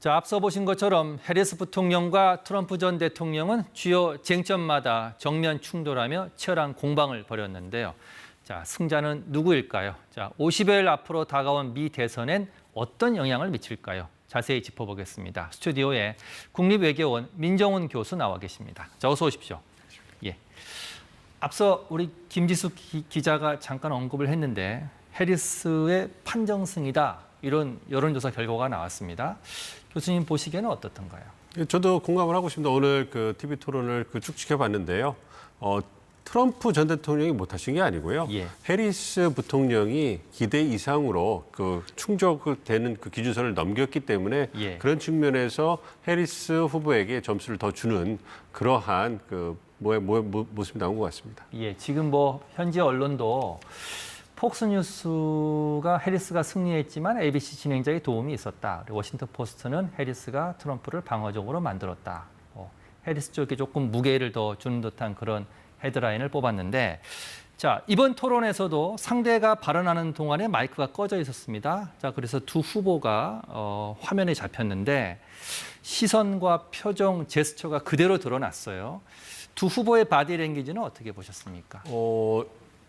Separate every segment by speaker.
Speaker 1: 자, 앞서 보신 것처럼 해리스 부통령과 트럼프 전 대통령은 주요 쟁점마다 정면 충돌하며 치열한 공방을 벌였는데요. 자, 승자는 누구일까요? 자, 50일 앞으로 다가온 미 대선엔 어떤 영향을 미칠까요? 자세히 짚어보겠습니다. 스튜디오에 국립외교원 민정훈 교수 나와 계십니다. 자, 어서 오십시오. 예. 앞서 우리 김지수 기자가 잠깐 언급을 했는데 해리스의 판정승이다. 이런 여론조사 결과가 나왔습니다. 교수님 보시기에는 어떻던가요?
Speaker 2: 저도 공감을 하고 싶습니다. 오늘 그 TV 토론을 쭉 지켜봤는데요. 트럼프 전 대통령이 못하신 게 아니고요.
Speaker 1: 예.
Speaker 2: 해리스 부통령이 기대 이상으로 그 충족되는 그 기준선을 넘겼기 때문에
Speaker 1: 예.
Speaker 2: 그런 측면에서 해리스 후보에게 점수를 더 주는 그러한 그 모습이 나온 것 같습니다.
Speaker 1: 예, 지금 현지 언론도 폭스뉴스가 해리스가 승리했지만 ABC 진행자의 도움이 있었다. 그리고 워싱턴 포스트는 해리스가 트럼프를 방어적으로 만들었다. 해리스 쪽에 조금 무게를 더 주는 듯한 그런 헤드라인을 뽑았는데, 자, 이번 토론에서도 상대가 발언하는 동안에 마이크가 꺼져 있었습니다. 자, 그래서 두 후보가 화면에 잡혔는데 시선과 표정, 제스처가 그대로 드러났어요. 두 후보의 바디랭귀지는 어떻게 보셨습니까?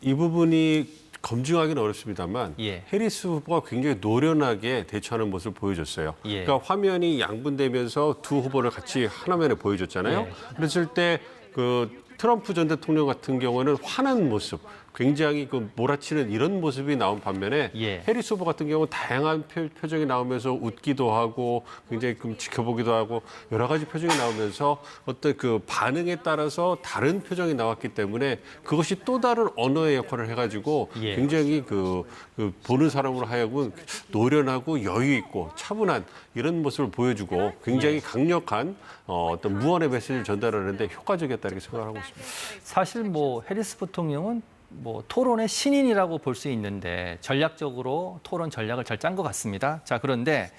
Speaker 2: 이 부분이 검증하기는 어렵습니다만
Speaker 1: 예.
Speaker 2: 해리스 후보가 굉장히 노련하게 대처하는 모습을 보여줬어요.
Speaker 1: 예.
Speaker 2: 그러니까 화면이 양분되면서 두 후보를 같이 한 화면에 보여줬잖아요.
Speaker 1: 예.
Speaker 2: 그랬을 때 그 트럼프 전 대통령 같은 경우는 화난 모습, 굉장히 그 몰아치는 이런 모습이 나온 반면에
Speaker 1: 예.
Speaker 2: 해리스 후보 같은 경우는 다양한 표정이 나오면서 웃기도 하고 굉장히 좀 지켜보기도 하고 여러 가지 표정이 나오면서 어떤 그 반응에 따라서 다른 표정이 나왔기 때문에 그것이 또 다른 언어의 역할을 해가지고
Speaker 1: 예.
Speaker 2: 굉장히 그 보는 사람으로 하여금 노련하고 여유 있고 차분한 이런 모습을 보여주고 굉장히 강력한 어떤 무언의 메시지를 전달하는데 효과적이었다 이렇게 생각하고 있습니다.
Speaker 1: 사실 해리스 부통령은 토론의 신인이라고 볼 수 있는데 전략적으로 토론 전략을 잘 짠 것 같습니다. 자, 그런데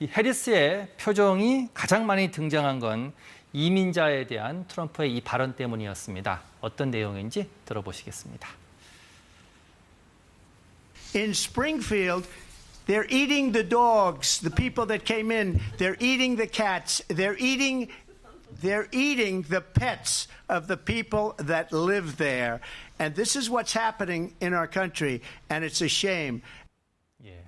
Speaker 1: 이 해리스의 표정이 가장 많이 등장한 건 이민자에 대한 트럼프의 이 발언 때문이었습니다. 어떤 내용인지 들어보시겠습니다.
Speaker 3: In Springfield, they're eating the dogs, the people that came in, they're eating the cats, they're eating the pets of the people that live there. And this is what's happening in our country, and it's a shame.
Speaker 1: 예.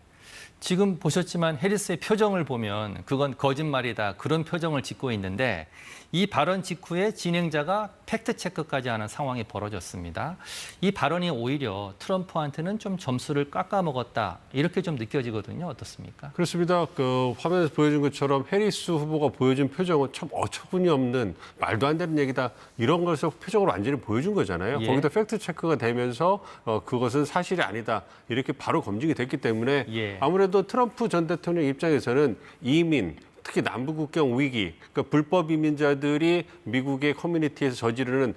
Speaker 1: 지금 보셨지만 해리스의 표정을 보면 그건 거짓말이다. 그런 표정을 짓고 있는데 이 발언 직후에 진행자가 팩트체크까지 하는 상황이 벌어졌습니다. 이 발언이 오히려 트럼프한테는 좀 점수를 깎아먹었다. 이렇게 좀 느껴지거든요. 어떻습니까?
Speaker 2: 그렇습니다. 그 화면에서 보여준 것처럼 해리스 후보가 보여준 표정은 참 어처구니 없는 말도 안 되는 얘기다. 이런 것을 표정으로 완전히 보여준 거잖아요.
Speaker 1: 예.
Speaker 2: 거기다 팩트 체크가 되면서 그것은 사실이 아니다. 이렇게 바로 검증이 됐기 때문에
Speaker 1: 예.
Speaker 2: 아무래도 트럼프 전 대통령 입장에서는 이민 특히 남북국경 위기, 그러니까 불법 이민자들이 미국의 커뮤니티에서 저지르는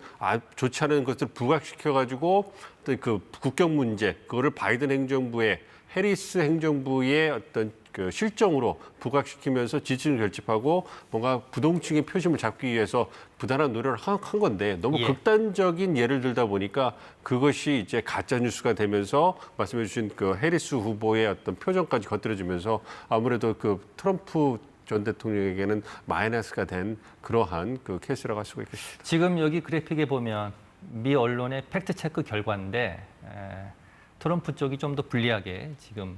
Speaker 2: 좋지 않은 것을 부각시켜가지고 그 국경 문제, 그거를 바이든 행정부의 해리스 행정부의 어떤 그 실정으로 부각시키면서 지지를 결집하고 뭔가 부동층의 표심을 잡기 위해서 부단한 노력을 한 건데 너무
Speaker 1: 예.
Speaker 2: 극단적인 예를 들다 보니까 그것이 이제 가짜 뉴스가 되면서 말씀해 주신 그 해리스 후보의 어떤 표정까지 겉들여지면서 아무래도 그 트럼프 전 대통령에게는 마이너스가 된 그러한 그 케이스라고 할 수가 있겠습니다.
Speaker 1: 지금 여기 그래픽에 보면 미 언론의 팩트체크 결과인데 트럼프 쪽이 좀 더 불리하게 지금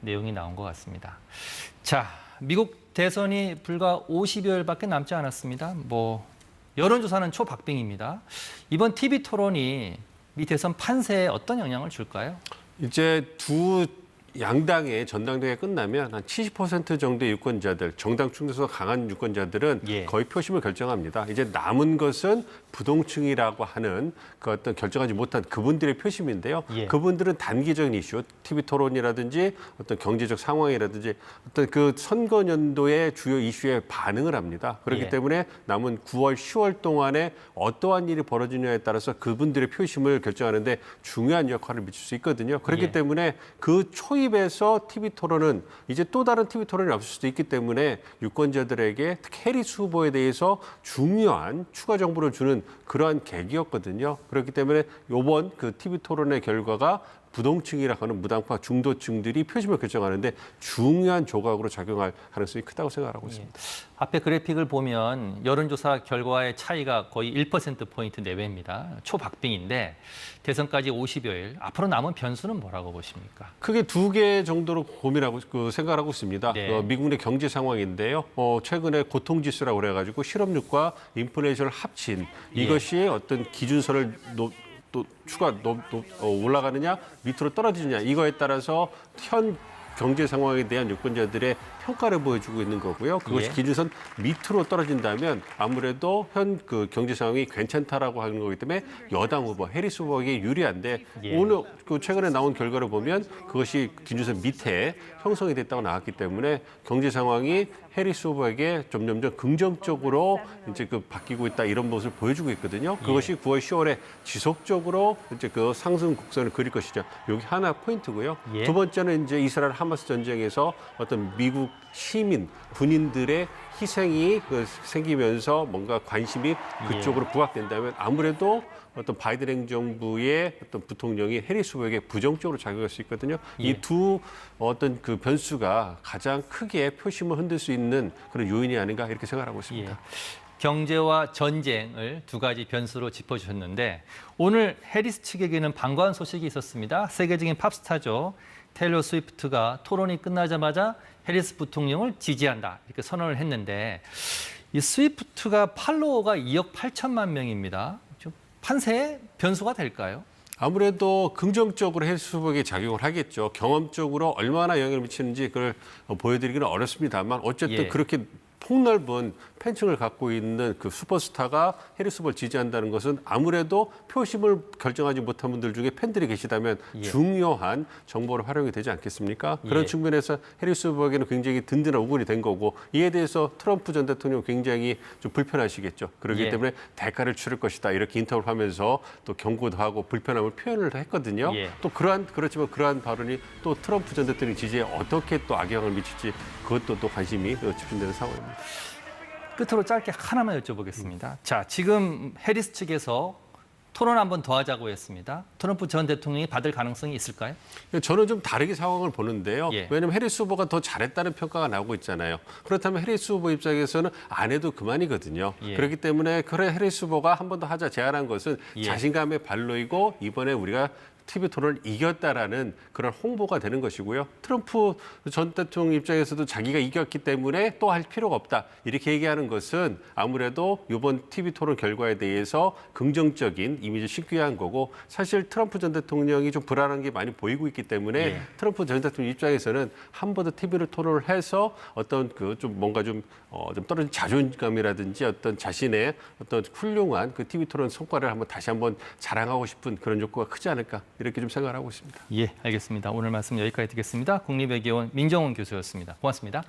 Speaker 1: 내용이 나온 것 같습니다. 자, 미국 대선이 불과 50여일밖에 남지 않았습니다. 여론조사는 초박빙입니다. 이번 TV 토론이 미 대선 판세에 어떤 영향을 줄까요?
Speaker 2: 이제 두 양당의 전당대회가 끝나면 한 70% 정도의 유권자들, 정당 충돌수가 강한 유권자들은
Speaker 1: 예.
Speaker 2: 거의 표심을 결정합니다. 이제 남은 것은 부동층이라고 하는 그 어떤 결정하지 못한 그분들의 표심인데요.
Speaker 1: 예.
Speaker 2: 그분들은 단기적인 이슈, TV 토론이라든지 어떤 경제적 상황이라든지 어떤 그 선거 연도의 주요 이슈에 반응을 합니다. 그렇기
Speaker 1: 예.
Speaker 2: 때문에 남은 9월, 10월 동안에 어떠한 일이 벌어지냐에 따라서 그분들의 표심을 결정하는데 중요한 역할을 미칠 수 있거든요. 그렇기
Speaker 1: 예.
Speaker 2: 때문에 그 초입에서 TV 토론은 이제 또 다른 TV 토론이 없을 수도 있기 때문에 유권자들에게 특히 해리스 후보에 대해서 중요한 추가 정보를 주는 그러한 계기였거든요. 그렇기 때문에 이번 그 TV 토론의 결과가 부동층이라고 하는 무당파 중도층들이 표심을 결정하는데 중요한 조각으로 작용할 가능성이 크다고 생각하고 있습니다.
Speaker 1: 앞에 그래픽을 보면 여론조사 결과의 차이가 거의 1%포인트 내외입니다. 초박빙인데 대선까지 50여일, 앞으로 남은 변수는 뭐라고 보십니까?
Speaker 2: 크게 두 개 정도로 고민하고 생각하고 있습니다.
Speaker 1: 네.
Speaker 2: 미국 내 경제 상황인데요. 최근에 고통지수라고 그래가지고 실업률과 인플레이션을 합친 이것이 어떤 기준선을 올라가느냐 밑으로 떨어지느냐 이거에 따라서 현 경제 상황에 대한 유권자들의 평가를 보여주고 있는 거고요. 그것이
Speaker 1: 예.
Speaker 2: 기준선 밑으로 떨어진다면 아무래도 현 그 경제 상황이 괜찮다라고 하는 거기 때문에 여당 후보 해리스 후보에게 유리한데
Speaker 1: 예.
Speaker 2: 오늘 그 최근에 나온 결과를 보면 그것이 기준선 밑에 형성이 됐다고 나왔기 때문에 경제 상황이 해리스 후보에게 점점점 긍정적으로 이제 그 바뀌고 있다 이런 모습을 보여주고 있거든요. 그것이 9월, 10월에 지속적으로 이제 그 상승 곡선을 그릴 것이죠. 여기 하나 포인트고요.
Speaker 1: 예.
Speaker 2: 두 번째는 이제 이스라엘 하마스 전쟁에서 어떤 미국 시민, 군인들의 희생이 생기면서 뭔가 관심이 그쪽으로 부각된다면 아무래도 어떤 바이든 행정부의 어떤 부통령이 해리스 후보에게 부정적으로 작용할 수 있거든요.
Speaker 1: 예.
Speaker 2: 이 두 어떤 그 변수가 가장 크게 표심을 흔들 수 있는 그런 요인이 아닌가 이렇게 생각하고 있습니다.
Speaker 1: 예. 경제와 전쟁을 두 가지 변수로 짚어주셨는데 오늘 해리스 측에게는 반가운 소식이 있었습니다. 세계적인 팝스타죠. 테일러 스위프트가 토론이 끝나자마자 해리스 부통령을 지지한다 이렇게 선언을 했는데 이 스위프트가 팔로워가 2억 8천만 명입니다. 좀 판세의 변수가 될까요?
Speaker 2: 아무래도 긍정적으로 해리스 후보에게 작용을 하겠죠. 경험적으로 얼마나 영향을 미치는지 그걸 보여드리기는 어렵습니다만 어쨌든
Speaker 1: 예.
Speaker 2: 그렇게 폭넓은 팬층을 갖고 있는 그 슈퍼스타가 해리스 후보를 지지한다는 것은 아무래도 표심을 결정하지 못한 분들 중에 팬들이 계시다면
Speaker 1: 예.
Speaker 2: 중요한 정보로 활용이 되지 않겠습니까? 그런
Speaker 1: 예.
Speaker 2: 측면에서 해리스 후보에게는 굉장히 든든한 우군이 된 거고 이에 대해서 트럼프 전 대통령 굉장히 좀 불편하시겠죠. 그렇기
Speaker 1: 예.
Speaker 2: 때문에 대가를 치를 것이다 이렇게 인터뷰를 하면서 또 경고도 하고 불편함을 표현을 했거든요.
Speaker 1: 예.
Speaker 2: 또 그렇지만 그러한 발언이 또 트럼프 전 대통령 지지에 어떻게 또 악영향을 미칠지 그것도 또 관심이 집중되는 상황입니다.
Speaker 1: 끝으로 짧게 하나만 여쭤보겠습니다. 자, 지금 해리스 측에서 토론 한번 더 하자고 했습니다. 트럼프 전 대통령이 받을 가능성이 있을까요?
Speaker 2: 저는 좀 다르게 상황을 보는데요.
Speaker 1: 예.
Speaker 2: 왜냐하면 해리스 후보가 더 잘했다는 평가가 나오고 있잖아요. 그렇다면 해리스 후보 입장에서는 안 해도 그만이거든요.
Speaker 1: 예.
Speaker 2: 그렇기 때문에 그래 해리스 후보가 한 번 더 하자 제안한 것은
Speaker 1: 예.
Speaker 2: 자신감의 발로이고 이번에 우리가 TV 토론을 이겼다라는 그런 홍보가 되는 것이고요. 트럼프 전 대통령 입장에서도 자기가 이겼기 때문에 또 할 필요가 없다. 이렇게 얘기하는 것은 아무래도 이번 TV 토론 결과에 대해서 긍정적인 이미지를 심기 위한 거고 사실 트럼프 전 대통령이 좀 불안한 게 많이 보이고 있기 때문에
Speaker 1: 예.
Speaker 2: 트럼프 전 대통령 입장에서는 한 번 더 TV를 토론을 해서 어떤 그 좀 뭔가 좀 떨어진 자존감이라든지 어떤 자신의 어떤 훌륭한 그 TV 토론 성과를 다시 한번 자랑하고 싶은 그런 욕구가 크지 않을까 이렇게 좀 생각을 하고 있습니다.
Speaker 1: 예, 알겠습니다. 오늘 말씀 여기까지 듣겠습니다. 국립외교원 민정원 교수였습니다. 고맙습니다.